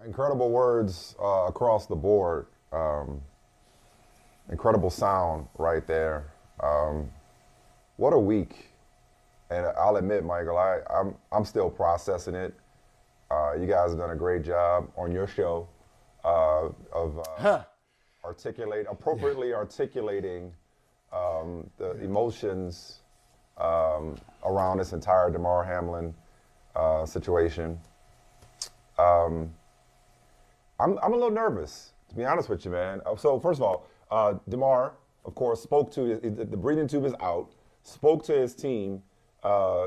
Incredible words across the board. Incredible sound right there. What a week. And I'll admit, Michael, I'm still processing it. You guys have done a great job on your show of appropriately articulating the emotions around this entire Damar Hamlin situation. I'm a little nervous, to be honest with you, man. So first of all, Damar, of course, spoke to the breathing tube is out. Spoke to his team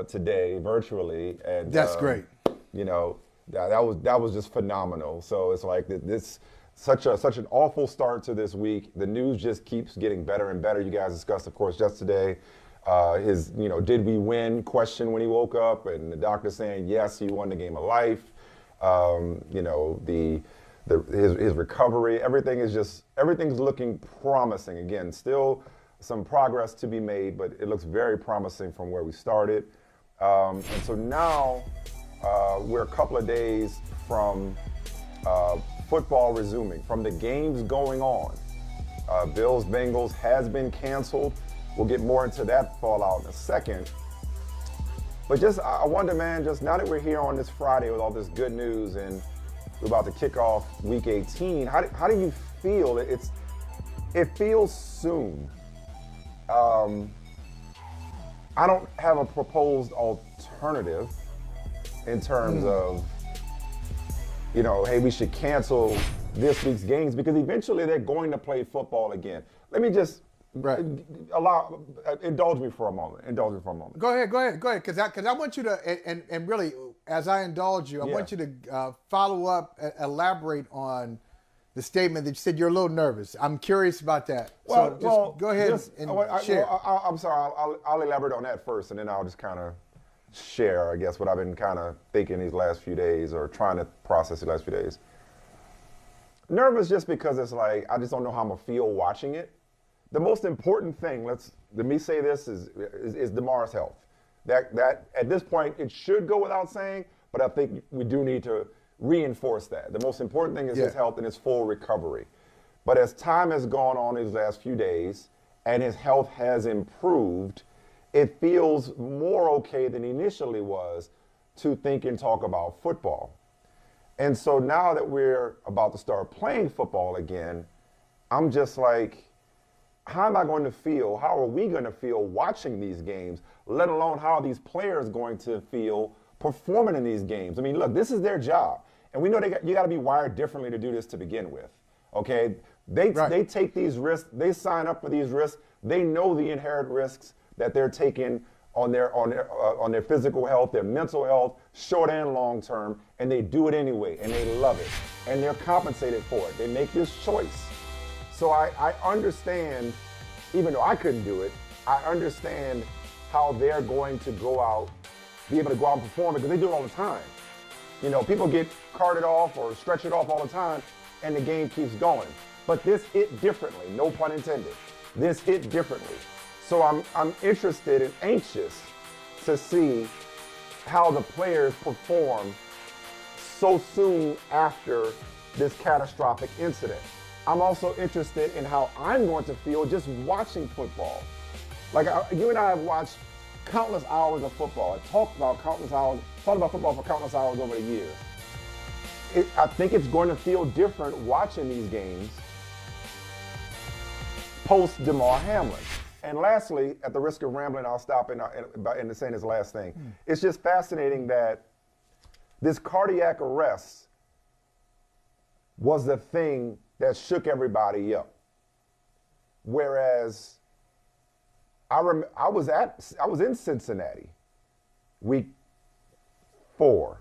today virtually, and that's great. You know, that was just phenomenal. So it's like this such an awful start to this week. The news just keeps getting better and better. You guys discussed, of course, yesterday his did we win question when he woke up, and the doctor saying yes, he won the game of life. His recovery, everything's looking promising. Again, still some progress to be made, but it looks very promising from where we started. And so now we're a couple of days from football resuming, from the games going on. Bills-Bengals has been canceled. We'll get more into that fallout in a second. But I wonder, man, just now that we're here on this Friday with all this good news and we're about to kick off Week 18, how do you feel? It feels soon. I don't have a proposed alternative in terms of, hey, we should cancel this week's games because eventually they're going to play football again. Let me just indulge me for a moment. Go ahead, because I want you to, and really, as I indulge you, I want you to follow up, elaborate on the statement that you said you're a little nervous. I'm curious about that. Go ahead and share. I'm sorry. I'll elaborate on that first, and then I'll just kind of share, I guess, what I've been kind of thinking these last few days or trying to process the last few days. Nervous just because it's like I just don't know how I'm gonna feel watching it. The most important thing, let me say this, is Damar's health. That at this point it should go without saying, but I think we do need to reinforce that. The most important thing is his health and his full recovery. But as time has gone on these last few days and his health has improved, it feels more okay than initially was to think and talk about football. And so now that we're about to start playing football again, I'm just like, how am I going to feel? How are we going to feel watching these games, let alone how are these players going to feel performing in these games? I mean, look, this is their job. And we know you got to be wired differently to do this to begin with, okay? They take these risks. They sign up for these risks. They know the inherent risks that they're taking on their physical health, their mental health, short and long term, and they do it anyway, and they love it, and they're compensated for it. They make this choice. So I understand, even though I couldn't do it, I understand how they're going to go out, be able to go out and perform because they do it all the time. People get carted off or stretch it off all the time, and the game keeps going. But this hit differently, no pun intended. This hit differently. So I'm interested and anxious to see how the players perform so soon after this catastrophic incident. I'm also interested in how I'm going to feel just watching football. Like you and I have watched countless hours of football. I talked about football for countless hours over the years. I think it's going to feel different watching these games post Damar Hamlin. And lastly, at the risk of rambling, I'll stop in saying this last thing. It's just fascinating that this cardiac arrest was the thing that shook everybody up. Whereas I was in Cincinnati week 4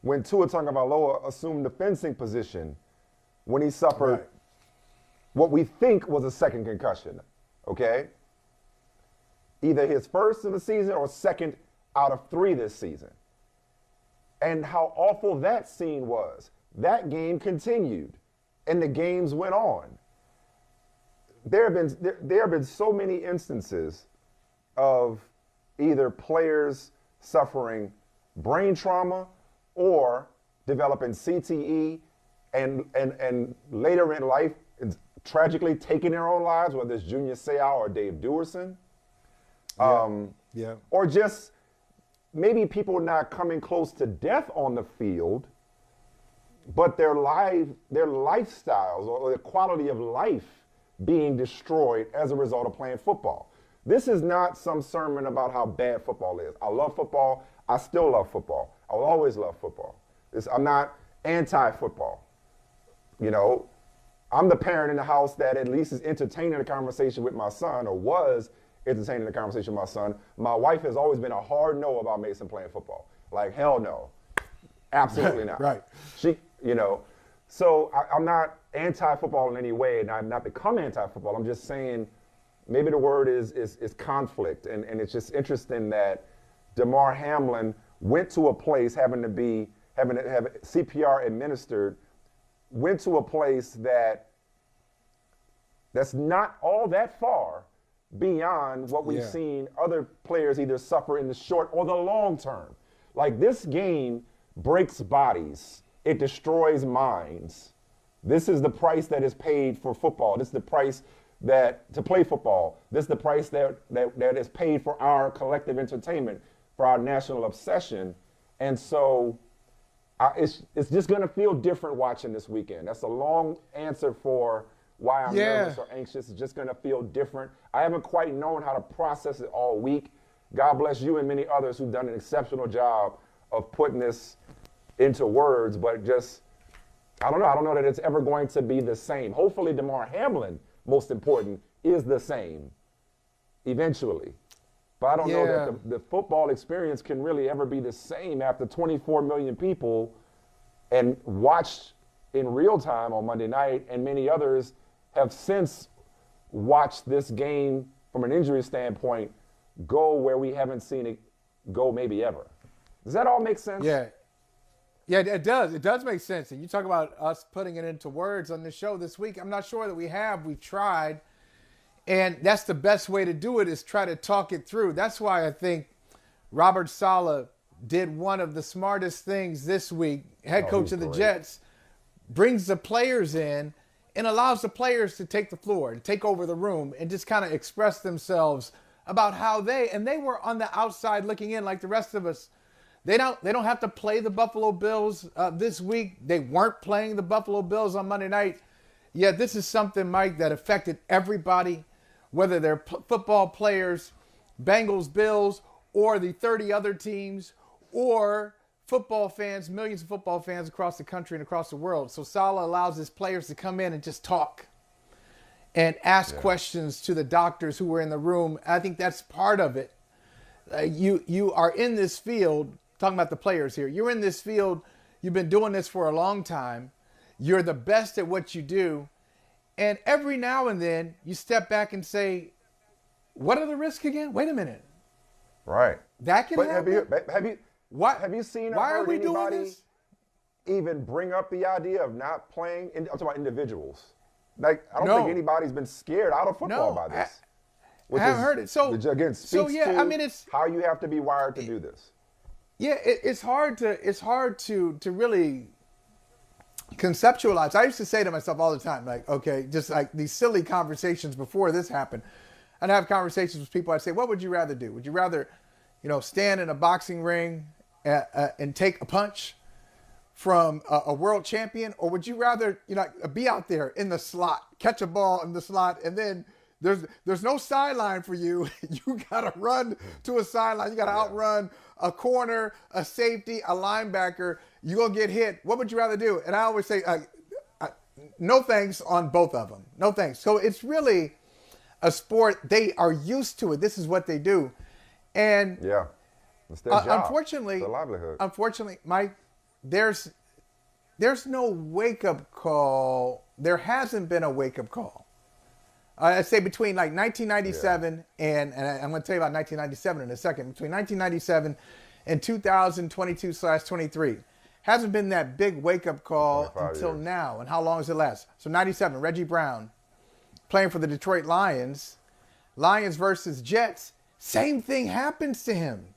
when Tua Tagovailoa assumed the fencing position when he suffered what we think was a second concussion. Okay? Either his first of the season or second out of 3 this season. And how awful that scene was. That game continued, and the games went on. There have been so many instances of either players suffering brain trauma or developing CTE, and later in life, tragically taking their own lives, whether it's Junior Seau or Dave Duerson. Or just maybe people not coming close to death on the field, but their lifestyles or the quality of life being destroyed as a result of playing football. This is not some sermon about how bad football is. I love football. I still love football. I will always love football. I'm not anti-football. You know, I'm the parent in the house that at least is entertaining the conversation with my son, or was entertaining the conversation with my son. My wife has always been a hard no about Mason playing football. Like, hell no. Absolutely not. Right. So I'm not anti-football in any way, and I've not become anti-football. I'm just saying maybe the word is conflict, and it's just interesting that Damar Hamlin went to a place having to have CPR administered, went to a place that's not all that far beyond what we've seen other players either suffer in the short or the long term. Like, this game breaks bodies. It destroys minds. This is the price that is paid for football. This is the price to play football. This is the price that is paid for our collective entertainment, for our national obsession. And so it's just going to feel different watching this weekend. That's a long answer for why I'm nervous or anxious. It's just going to feel different. I haven't quite known how to process it all week. God bless you and many others who've done an exceptional job of putting this into words, but just, I don't know. I don't know that it's ever going to be the same. Hopefully Damar Hamlin, most important, is the same eventually. But I don't know that the football experience can really ever be the same after 24 million people and watched in real time on Monday night, and many others have since watched this game from an injury standpoint go where we haven't seen it go maybe ever. Does that all make sense? Yeah, it does. It does make sense. And you talk about us putting it into words on the show this week. I'm not sure that we have. We've tried. And that's the best way to do it, is try to talk it through. That's why I think Robert Saleh did one of the smartest things this week. Head coach of the Jets brings the players in and allows the players to take the floor and take over the room and just kind of express themselves about how they were on the outside looking in like the rest of us. They don't have to play the Buffalo Bills this week. They weren't playing the Buffalo Bills on Monday night. Yet this is something, Mike, that affected everybody, whether they're football players, Bengals, Bills, or the 30 other teams, or football fans, millions of football fans across the country and across the world. So Saleh allows his players to come in and just talk and ask questions to the doctors who were in the room. I think that's part of it. You are in this field, talking about the players here, you're in this field, you've been doing this for a long time, you're the best at what you do, and every now and then you step back and say, what are the risks again? Wait a minute. Right. That can happen? Have you seen or why heard are we doing anybody this? even bring up the idea of not playing? I'm talking about individuals. Like, I don't think anybody's been scared out of football by this. I haven't heard it. So again, speaks to it's how you have to be wired to do this. Yeah, it's hard to really conceptualize. I used to say to myself all the time, like, okay, just like these silly conversations before this happened. I'd have conversations with people. I'd say, what would you rather do? Would you rather, stand in a boxing ring and take a punch from a world champion, or would you rather, be out there in the slot, catch a ball in the slot, and then there's no sideline for you. You gotta run to a sideline. You gotta outrun a corner, a safety, a linebacker. You're gonna get hit. What would you rather do? And I always say, no thanks on both of them. No thanks. So it's really a sport. They are used to it. This is what they do. And it's their job. Unfortunately, it's their livelihood. Unfortunately, Mike, there's no wake-up call. There hasn't been a wake-up call. I'd say between like 1997 and I'm going to tell you about 1997 in a second. Between 1997 and 2022/23, hasn't been that big wake-up call until now. And how long does it last? So 97, Reggie Brown playing for the Detroit Lions. Lions versus Jets. Same thing happens to him.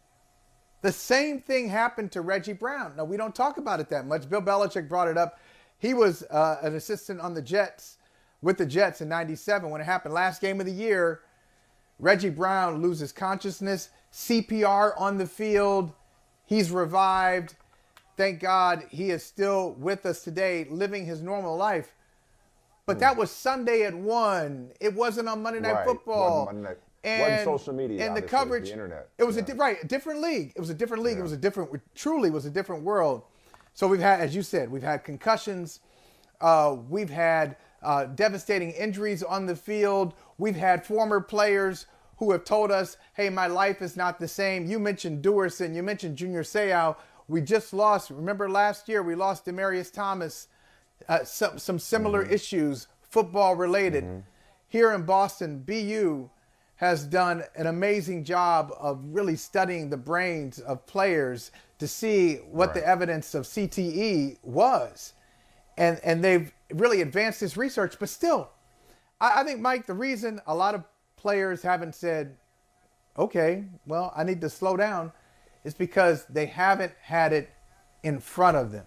The same thing happened to Reggie Brown. Now, we don't talk about it that much. Bill Belichick brought it up. He was an assistant on the Jets, with the Jets in 97 when it happened. Last game of the year, Reggie Brown loses consciousness, CPR on the field. He's revived. Thank God he is still with us today, living his normal life. But that was Sunday at 1. It wasn't on Monday Night Football. Wasn't Monday Night. Wasn't social media, and the coverage, the internet. It was a different league. It was a different league. It truly was a different world. So we've had, as you said, we've had concussions. We've had devastating injuries on the field. We've had former players who have told us, hey, my life is not the same. You mentioned Duerson. You mentioned Junior Seau. We just lost, remember last year, we lost Demaryius Thomas. Some similar issues, football related. Here in Boston, BU has done an amazing job of really studying the brains of players to see what the evidence of CTE was. And they've really advanced this research. But still, I think, Mike, the reason a lot of players haven't said, okay, well, I need to slow down, is because they haven't had it in front of them.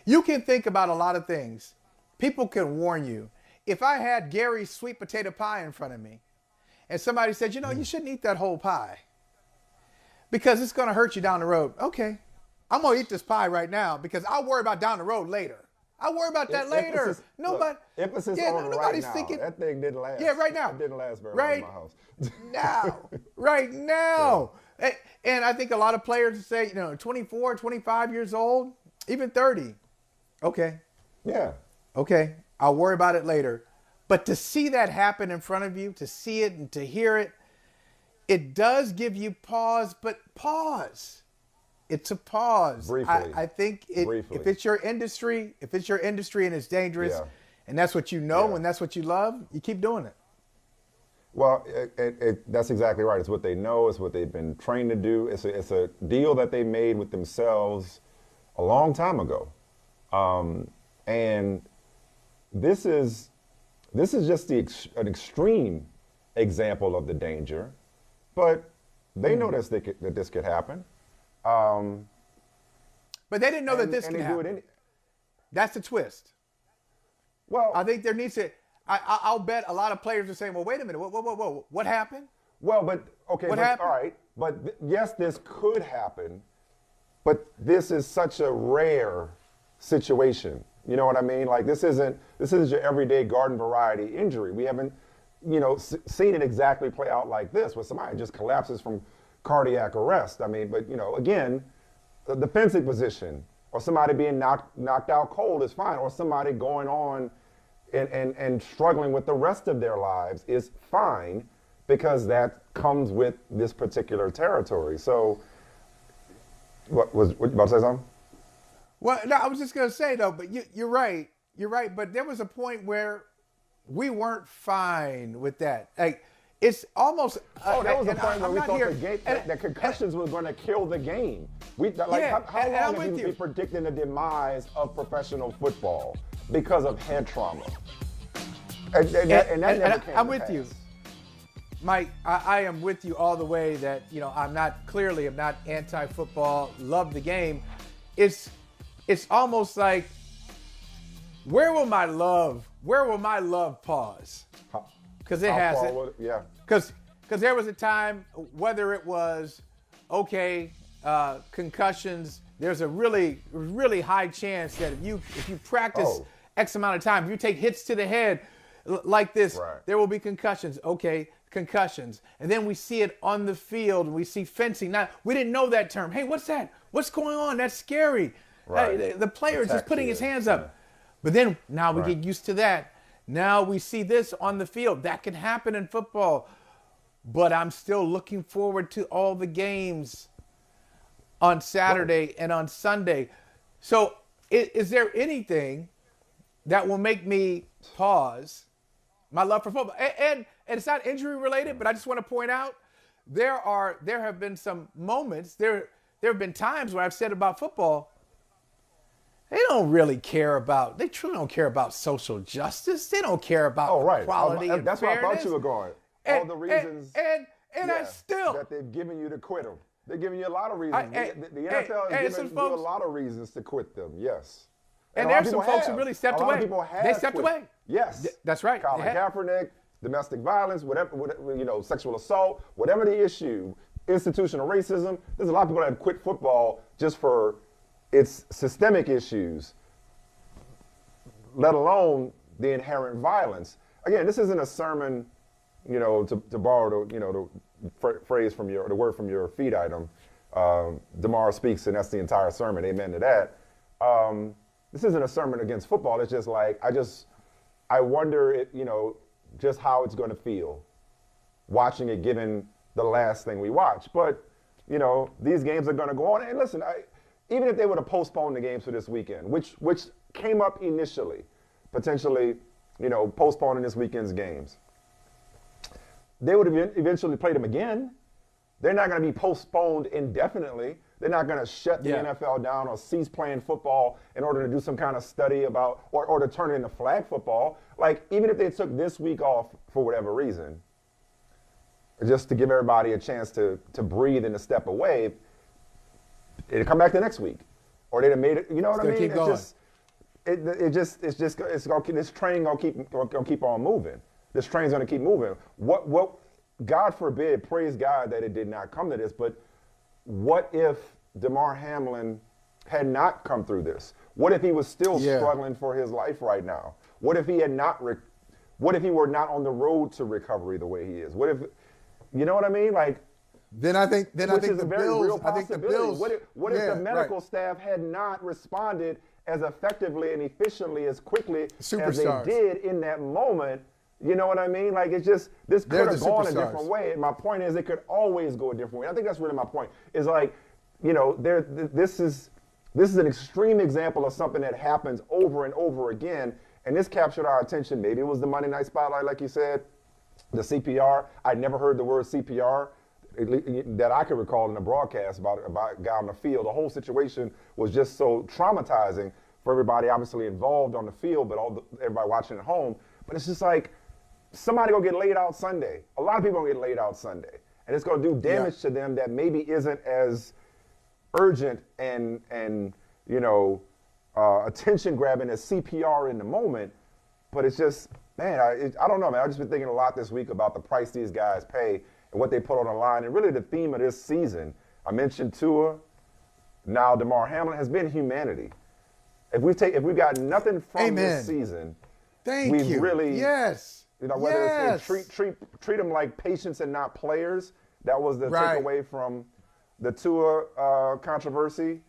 You can think about a lot of things. People can warn you. If I had Gary's sweet potato pie in front of me and somebody said, you shouldn't eat that whole pie because it's going to hurt you down the road. Okay, I'm going to eat this pie right now because I'll worry about down the road later. I'll worry about that later. Emphasis on nobody's right now. thinking, that thing didn't last. Yeah, right now. It didn't last very long in my house. Right now. Yeah. And I think a lot of players say, 24, 25 years old, even 30. Okay. Yeah. Okay. I'll worry about it later. But to see that happen in front of you, to see it and to hear it, it does give you pause, but pause. It's a pause. Briefly. I think if it's your industry, and it's dangerous, and that's what you know and that's what you love, you keep doing it. Well, that's exactly right. It's what they know. It's what they've been trained to do. It's a deal that they made with themselves a long time ago. And this is just an extreme example of the danger, but they know that this could happen. But they didn't know that this could happen. That's the twist. Well, I think there needs to. I'll bet a lot of players are saying, "Well, wait a minute, whoa, what happened?" Well, but okay, what happened? All right, but yes, this could happen, but this is such a rare situation. You know what I mean? Like this isn't your everyday garden variety injury. We haven't, seen it exactly play out like this, where somebody just collapses from cardiac arrest. I mean, but again, the defensive position or somebody being knocked out cold is fine, or somebody going on and struggling with the rest of their lives is fine, because that comes with this particular territory. So, what you about to say something? Well, no, I was just going to say, though, but you're right. You're right. But there was a point where we weren't fine with that. Like, it's almost... there was a point where we thought that concussions were going to kill the game. How long have you been predicting the demise of professional football because of head trauma? And that never came I'm to with pass. you. Mike, I am with you all the way that, I'm not anti-football, love the game. It's almost like, where will my love pause? Because it hasn't. Because there was a time, whether it was, concussions, there's a really, really high chance that if you practice X amount of time, if you take hits to the head like this, there will be concussions. Okay, concussions. And then we see it on the field, and we see fencing. Now, we didn't know that term. Hey, what's that? What's going on? That's scary. Right. The player is just putting his hands up. But then now we get used to that. Now we see this on the field. That can happen in football. But I'm still looking forward to all the games on Saturday and on Sunday. So is there anything that will make me pause my love for football? And it's not injury related, but I just want to point out there have been some moments, there have been times where I've said about football, they truly don't care about social justice. They don't care about quality and that's fairness. where I thought you were going. All the reasons and I still that they've given you to quit them. They're giving you a lot of reasons. The NFL is giving you a lot of reasons to quit them. Yes. And there's some folks who really stepped away. A lot of people have They stepped away. Yes. That's right. Colin Kaepernick, domestic violence, whatever, sexual assault, whatever the issue, institutional racism. There's a lot of people that have quit football just for its systemic issues, let alone the inherent violence. Again, this isn't a sermon, to borrow the phrase from the word from your feed item. Damar speaks, and that's the entire sermon. Amen to that. This isn't a sermon against football. It's just like, I wonder, just how it's going to feel watching it, given the last thing we watched. But, these games are going to go on. And listen, even if they would have postponed the games for this weekend, which came up initially, potentially, postponing this weekend's games, they would have eventually played them again. They're not going to be postponed indefinitely. They're not going to shut the NFL down or cease playing football in order to do some kind of study about or to turn it into flag football. Like, even if they took this week off for whatever reason, just to give everybody a chance to breathe and to step away, it'd come back the next week. Or they'd have made it, you know what I mean? Keep going. This train gonna keep on moving. This train's gonna keep moving. What God forbid, praise God that it did not come to this, but what if Damar Hamlin had not come through this? What if he was still struggling for his life right now? What if he had not? What if he were not on the road to recovery the way he is? What if, you know what I mean? Like, I think the Bills. What if the medical staff had not responded as effectively and efficiently as quickly as they did in that moment? You know what I mean? Like, it's just, this could have gone a different way. And my point is, it could always go a different way. I think that's really my point. Is like, this is an extreme example of something that happens over and over again. And this captured our attention. Maybe it was the Monday Night Spotlight, like you said, the CPR. I'd never heard the word CPR that I could recall in the broadcast about a guy on the field. The whole situation was just so traumatizing for everybody obviously involved on the field, but everybody watching at home. But it's just like, somebody gonna get laid out Sunday. A lot of people gonna get laid out Sunday. And it's gonna do damage to them that maybe isn't as urgent and attention grabbing as CPR in the moment. But it's just, man, I don't know, man. I've just been thinking a lot this week about the price these guys pay and what they put on the line. And really the theme of this season, I mentioned Tua, now Damar Hamlin, has been humanity. If we've got nothing from this season, we've really, whether it's treat them like patients and not players. That was the takeaway from the Tua controversy.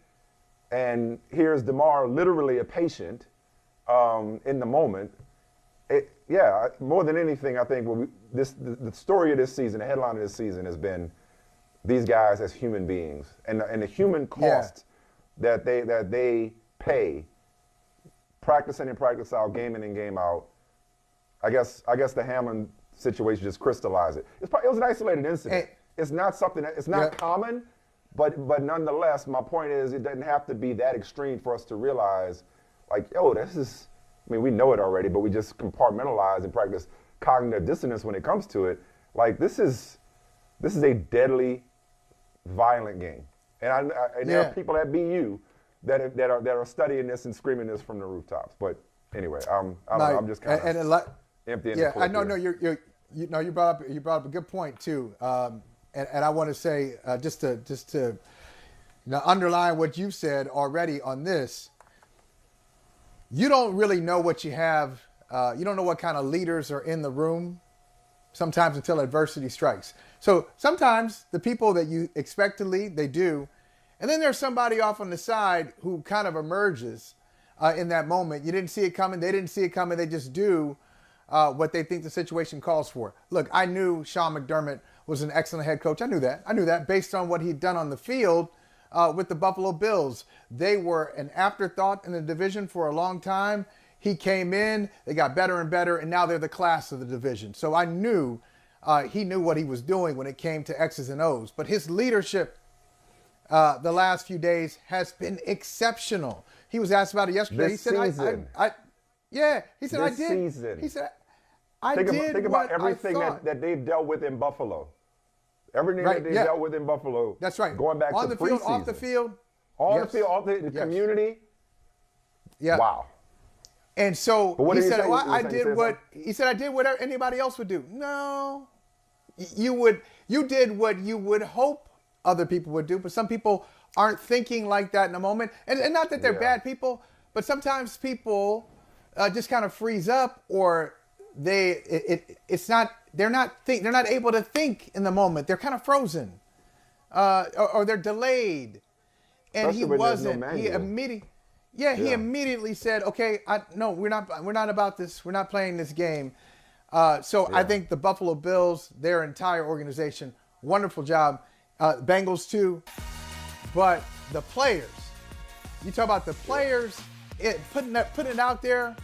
And here's Damar, literally a patient in the moment. More than anything, I think the story of this season, the headline of this season, has been these guys as human beings and the human cost that they pay, practice in and practice out, game in and game out. I guess the Hamlin situation just crystallized it. It was an isolated incident. It's not something it's not common, but nonetheless, my point is, it doesn't have to be that extreme for us to realize, like, this is. I mean, we know it already, but we just compartmentalize and practice cognitive dissonance when it comes to it. Like, this is a deadly, violent game, and there are people at BU that are studying this and screaming this from the rooftops. But anyway, I'm just kind of empty. Yeah, I know. No, you brought up a good point too, and I want to say just to underline what you've said already on this. You don't really know what you have. You don't know what kind of leaders are in the room sometimes until adversity strikes. So sometimes the people that you expect to lead, they do. And then there's somebody off on the side who kind of emerges in that moment. You didn't see it coming. They didn't see it coming. They just do what they think the situation calls for. Look, I knew Sean McDermott was an excellent head coach. I knew that based on what he'd done on the field with the Buffalo Bills. They were an afterthought in the division for a long time. He came in, they got better and better, and now they're the class of the division. So I knew he knew what he was doing when it came to X's and O's. But his leadership the last few days has been exceptional. He was asked about it yesterday. He said, he said, I did. Season. He said, I did. Think about everything that they've dealt with in Buffalo. Everything that they dealt with in Buffalo. That's right. Going back on to the field, preseason. off the field. On the field, off the community. Yeah. Wow. And so he said, well, I did what anybody else would do. No, you did what you would hope other people would do, but some people aren't thinking like that in the moment. And not that they're bad people, but sometimes people just kind of freeze up, or they're not able to think in the moment. They're kind of frozen, or they're delayed. And especially he wasn't. No he immediately said, "Okay, no, we're not about this. We're not playing this game." So I think the Buffalo Bills, their entire organization, wonderful job. Bengals too, but the players. You talk about the players, putting it out there.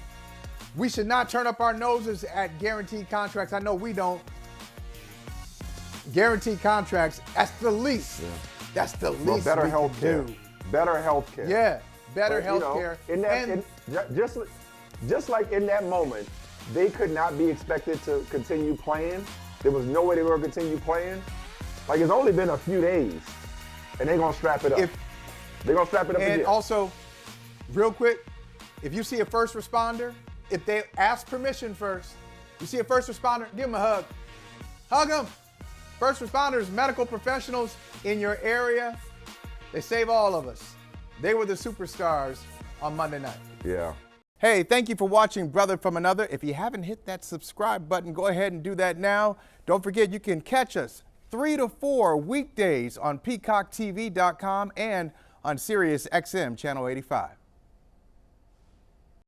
We should not turn up our noses at guaranteed contracts. I know we don't. Guaranteed contracts. That's the least. Yeah. That's the least. Better we health care. Better health care. Yeah, better health care. Just like in that moment, they could not be expected to continue playing. There was no way they were going to continue playing. Like, it's only been a few days, and they're going to strap it up. They're going to strap it up again. And also, real quick, if you see a first responder, if they ask permission first, you see a first responder, give them a hug. Hug them. First responders, medical professionals in your area, they save all of us. They were the superstars on Monday night. Yeah. Hey, thank you for watching Brother from Another. If you haven't hit that subscribe button, go ahead and do that now. Don't forget, you can catch us 3 to 4 weekdays on PeacockTV.com and on Sirius XM Channel 85.